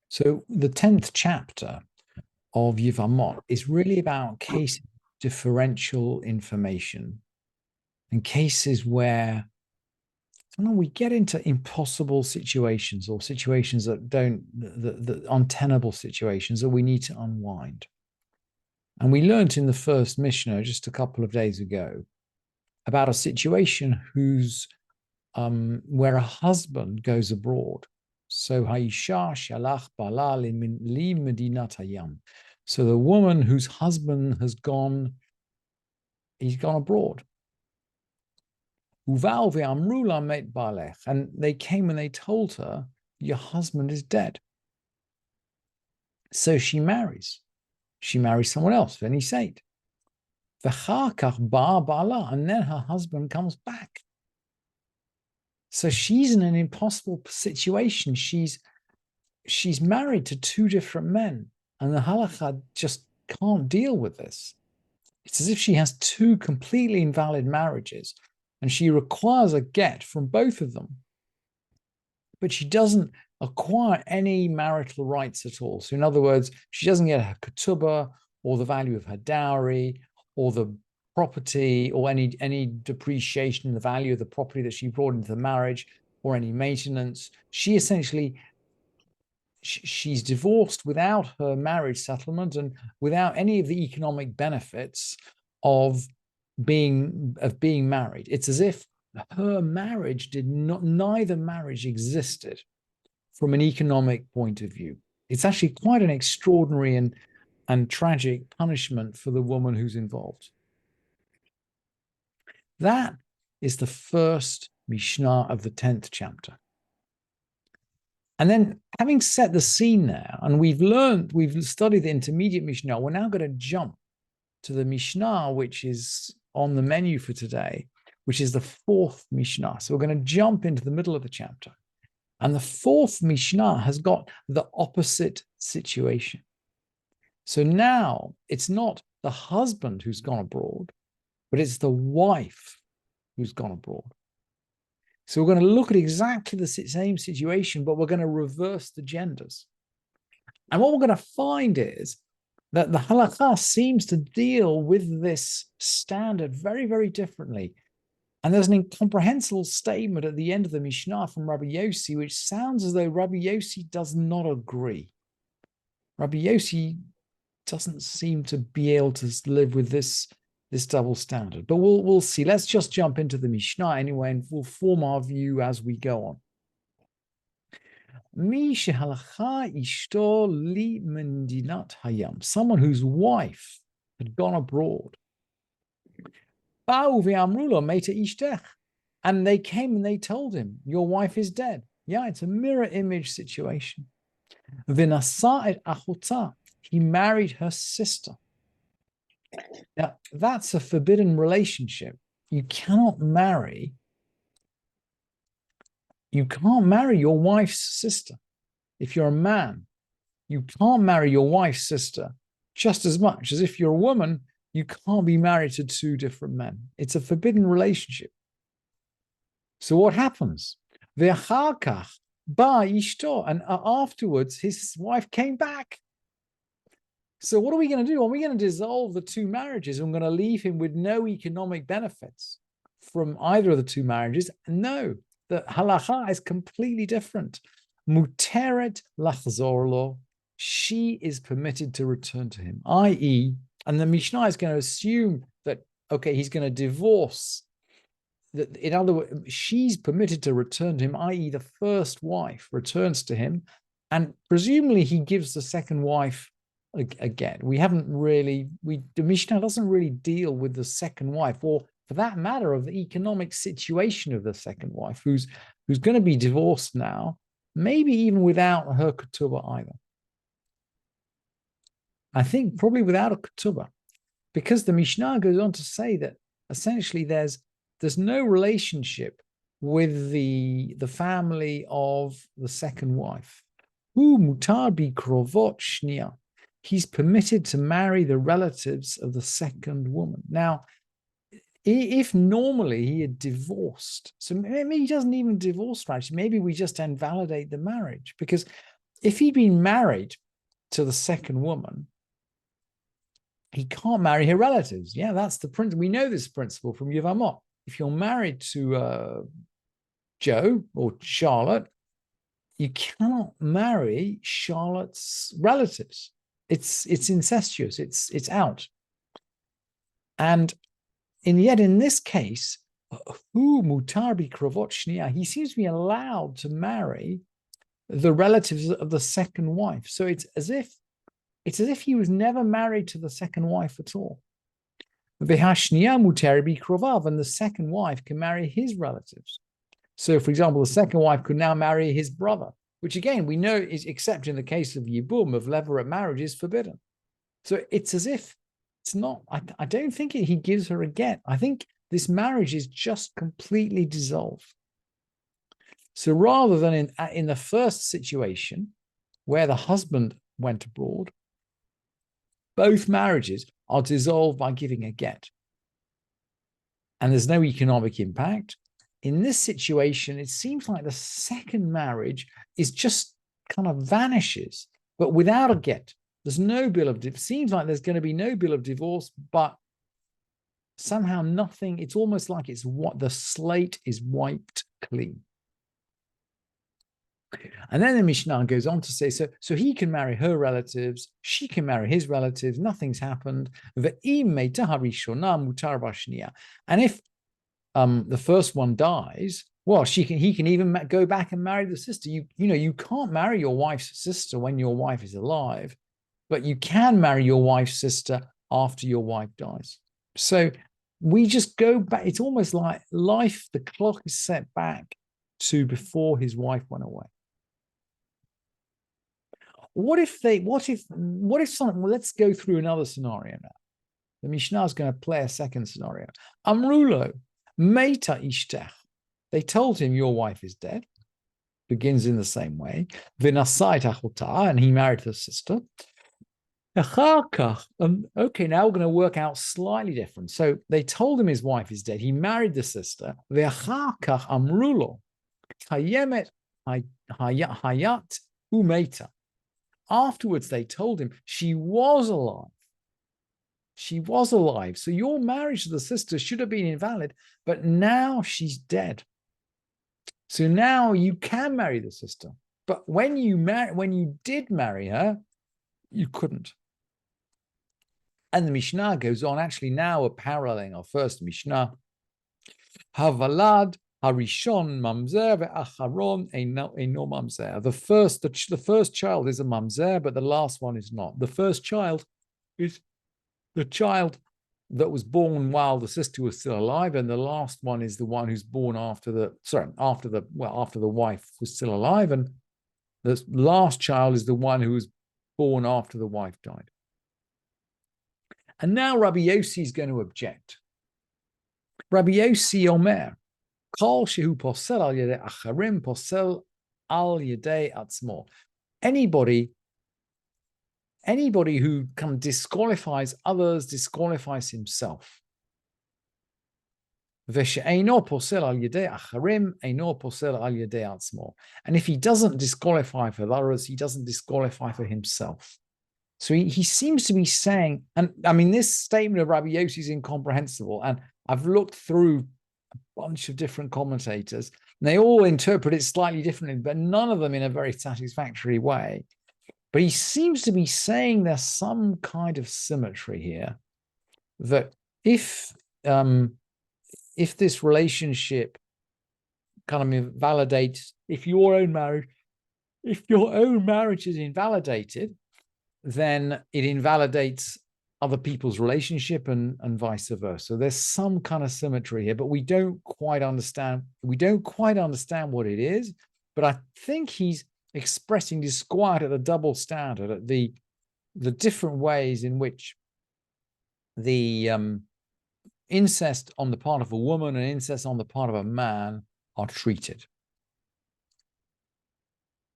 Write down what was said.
So the 10th chapter of Yevamot is really about case differential information and cases where we get into impossible situations or situations that don't, the untenable situations that we need to unwind. And we learned in the first Mishnah just a couple of days ago about a situation where a husband goes abroad. So Haisha shalach bala li medinat hayam. So the woman whose husband has gone, he's gone abroad. Uval ve'amru la met balech, and they came and they told her, your husband is dead. So she marries. She marries someone else, Venisate. V'char ba bala, and then her husband comes back. So she's in an impossible situation. She's married to two different men, and the halakha just can't deal with this. It's as if she has two completely invalid marriages, and she requires a get from both of them. But she doesn't acquire any marital rights at all. So in other words, she doesn't get her ketubah or the value of her dowry or the property or any depreciation in the value of the property that she brought into the marriage or any maintenance. She essentially, she's divorced without her marriage settlement and without any of the economic benefits of being married. It's as if her marriage neither marriage existed from an economic point of view. It's actually quite an extraordinary and tragic punishment for the woman who's involved. That is the first Mishnah of the 10th chapter. And then, having set the scene there, and we've studied the intermediate Mishnah, we're now going to jump to the Mishnah, which is on the menu for today, which is the fourth Mishnah. So we're going to jump into the middle of the chapter. And the fourth Mishnah has got the opposite situation. So now it's not the husband who's gone abroad, but it's the wife who's gone abroad. So we're going to look at exactly the same situation, but we're going to reverse the genders. And what we're going to find is that the halakha seems to deal with this standard very, very differently. And there's an incomprehensible statement at the end of the Mishnah from Rabbi Yossi, which sounds as though Rabbi Yossi does not agree. Rabbi Yossi doesn't seem to be able to live with this double standard. But we'll see. Let's just jump into the Mishnah anyway, and we'll form our view as we go on. Someone whose wife had gone abroad. And they came and they told him, your wife is dead. Yeah, it's a mirror image situation. He married her sister. Now, that's a forbidden relationship. You can't marry your wife's sister. If you're a man, you can't marry your wife's sister just as much as if you're a woman, you can't be married to two different men. It's a forbidden relationship. So what happens? And afterwards, his wife came back. So what are we going to do? Are we going to dissolve the two marriages and we're going to leave him with no economic benefits from either of the two marriages? No, the halacha is completely different. Muteret lachzor, she is permitted to return to him, i.e., and the Mishnah is going to assume that, okay, he's going to divorce. That, in other words, she's permitted to return to him, i.e., the first wife returns to him, and presumably he gives the second wife again. The Mishnah doesn't really deal with the second wife, or for that matter, of the economic situation of the second wife, who's going to be divorced now, maybe even without her ketubah either. I think probably without a ketubah, because the Mishnah goes on to say that essentially there's no relationship with the family of the second wife. Mutar bi krovot shnia. He's permitted to marry the relatives of the second woman. Now, if normally he had divorced, so maybe he doesn't even divorce, right? Maybe we just invalidate the marriage, because If he'd been married to the second woman, he can't marry her relatives. Yeah, that's the principle. We know this principle from Yevamot. If you're married to Joe or Charlotte, you cannot marry Charlotte's relatives. It's incestuous. It's out. And yet in this case, who mutarbi kravot shnia, he seems to be allowed to marry the relatives of the second wife. So it's as if he was never married to the second wife at all. V'hashnia mutarbi kravav, and the second wife can marry his relatives. So, for example, the second wife could now marry his brother, which again we know is, except in the case of yibum, of levirate marriage, is forbidden. So it's as if it's not. I don't think he gives her a get. I think this marriage is just completely dissolved. So rather than in the first situation where the husband went abroad, both marriages are dissolved by giving a get. And there's no economic impact. In this situation, it seems like the second marriage is just kind of vanishes, but without a get. There's no bill of divorce. Seems like there's going to be no bill of divorce, but somehow nothing. It's almost like it's what the slate is wiped clean. And then the Mishnah goes on to say, so he can marry her relatives, she can marry his relatives, nothing's happened. And if the first one dies, well, he can even go back and marry the sister. You can't marry your wife's sister when your wife is alive, but you can marry your wife's sister after your wife dies. So we just go back. It's almost like life, the clock is set back to before his wife went away. What if something, well, let's go through another scenario now. The Mishnah is going to play a second scenario. Amrulo, Meita Ishtech. They told him, your wife is dead. Begins in the same way. Vinasait achota, and he married her sister. Okay, now we're going to work out slightly different. So they told him his wife is dead. He married the sister. Amrulo, Hayemet Hayat Umeita. Afterwards, they told him she was alive. She was alive. So your marriage to the sister should have been invalid, but now she's dead. So now you can marry the sister. But when you did marry her, you couldn't. And the Mishnah goes on. Actually, now we're paralleling our first Mishnah. Havalad Harishon mamzer ve'acharon eino mamzer. The first child is a mamzer, but the last one is not. The first child is the child that was born while the sister was still alive, and the last one is the one who's born after the wife was still alive, and the last child is the one who was born after the wife died. And now Rabbi Yossi is going to object. Rabbi Yossi Omer, Kol shehu posel al yedei acharim posel al yedei atzmo. Anybody who kind of disqualifies others disqualifies himself. And if he doesn't disqualify for others, he doesn't disqualify for himself. So he seems to be saying, and I mean, this statement of Rabbi Yossi is incomprehensible. And I've looked through a bunch of different commentators, and they all interpret it slightly differently, but none of them in a very satisfactory way. But he seems to be saying there's some kind of symmetry here, that if this relationship kind of invalidates, if your own marriage is invalidated, then it invalidates other people's relationship and vice versa. There's some kind of symmetry here, but we don't quite understand what it is. But I think he's expressing disquiet at the double standard, at the different ways in which the incest on the part of a woman and incest on the part of a man are treated.